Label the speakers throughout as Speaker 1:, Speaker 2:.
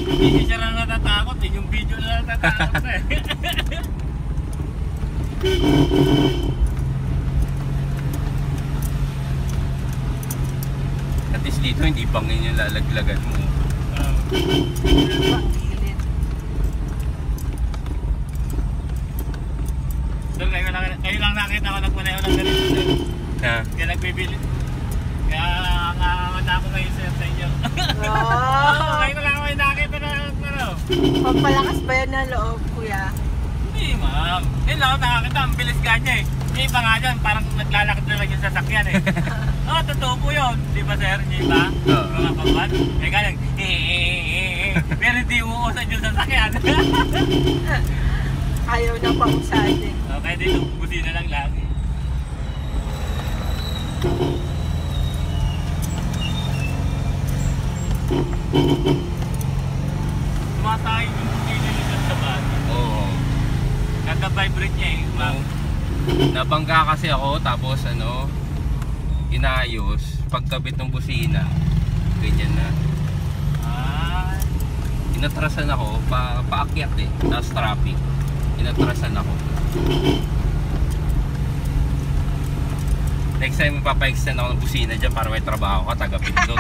Speaker 1: Hindi siya lang natatakot eh, yung video na natatakot eh.
Speaker 2: At least dito hindi bangin yung lalaglagan mo.
Speaker 1: So, kayo lang nakita ko nagpunayo ng ganito sir. Kaya nagbibili. Kaya nangangamad ako ngayon sir sa inyo. Ngayon ko lang ako nakita na ano.
Speaker 3: Pampalakas ba yan ng loob, kuya?
Speaker 1: Hindi ma'am. Yun lang ako nakakita, ang bilis ganya eh. Yung iba nga dyan, parang naglalakad na lang yung sasakyan eh. Oo, totoo po yun. Di ba sir? Yung iba? Mga kapat. Eh ganyan, pero hindi uusad yung sasakyan.
Speaker 3: Ayaw na pausadin.
Speaker 1: Okay, dito, buti na lang lagi. Tumatay yung pinilitan sa bata.
Speaker 2: Oo.
Speaker 1: Nagka-vibrate niya eh.
Speaker 2: Nabangga kasi ako tapos ano, inayos. Pagkabit ng busina, ganyan na. Inatrasan ako, paakyat eh. Tapos traffic. Inatrasan ako. Next time magpapa-extend ako ng busina dyan para may trabaho ka, tagapin doon.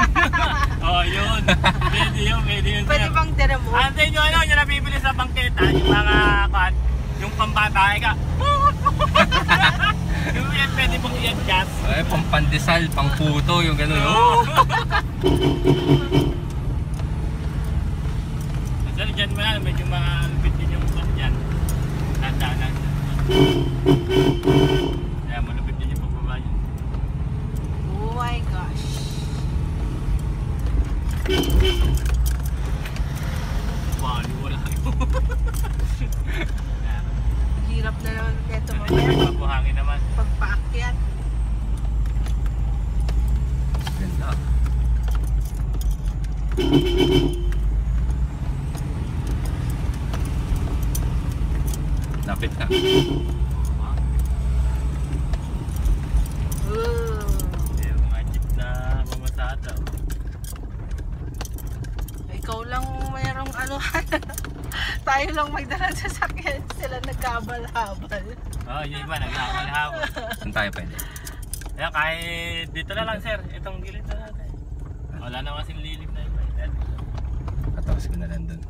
Speaker 1: Oh, yun. Pwede yun, pwede yun.
Speaker 3: Pwede bang tira-mo?
Speaker 1: Antayin nyo ano, yung nabibili sa bangketa, yung mga yung pambata ka. Yung yan, pwede pong i-adjust.
Speaker 2: Ay, pang pandesal, pang puto, yung gano'n.
Speaker 1: Kasi dyan mo na, medyo malupit din yung bang dyan. Tandaanan. Kaya malupit din yung pagbaba dyan.
Speaker 3: Oh my gosh.
Speaker 1: Bali, wala kayo.
Speaker 3: Hirap na naman ito
Speaker 1: May
Speaker 3: mamaya.
Speaker 1: pabuhangin naman.
Speaker 3: Pagpaakyat.
Speaker 2: Ganda. Lapit na.
Speaker 1: Yung mga jeep na mamasada.
Speaker 3: Ikaw lang mayroong ano. Tayo lang magdala sa sakyan. Sila nagkabal-habal.
Speaker 1: Oo, yung iba nagkakalahabol.
Speaker 2: Saan tayo pwede?
Speaker 1: Kaya kahit dito na lang sir, itong gilid na natin. Wala na kasing lilim na iba.
Speaker 2: Katawas ko na lang dun.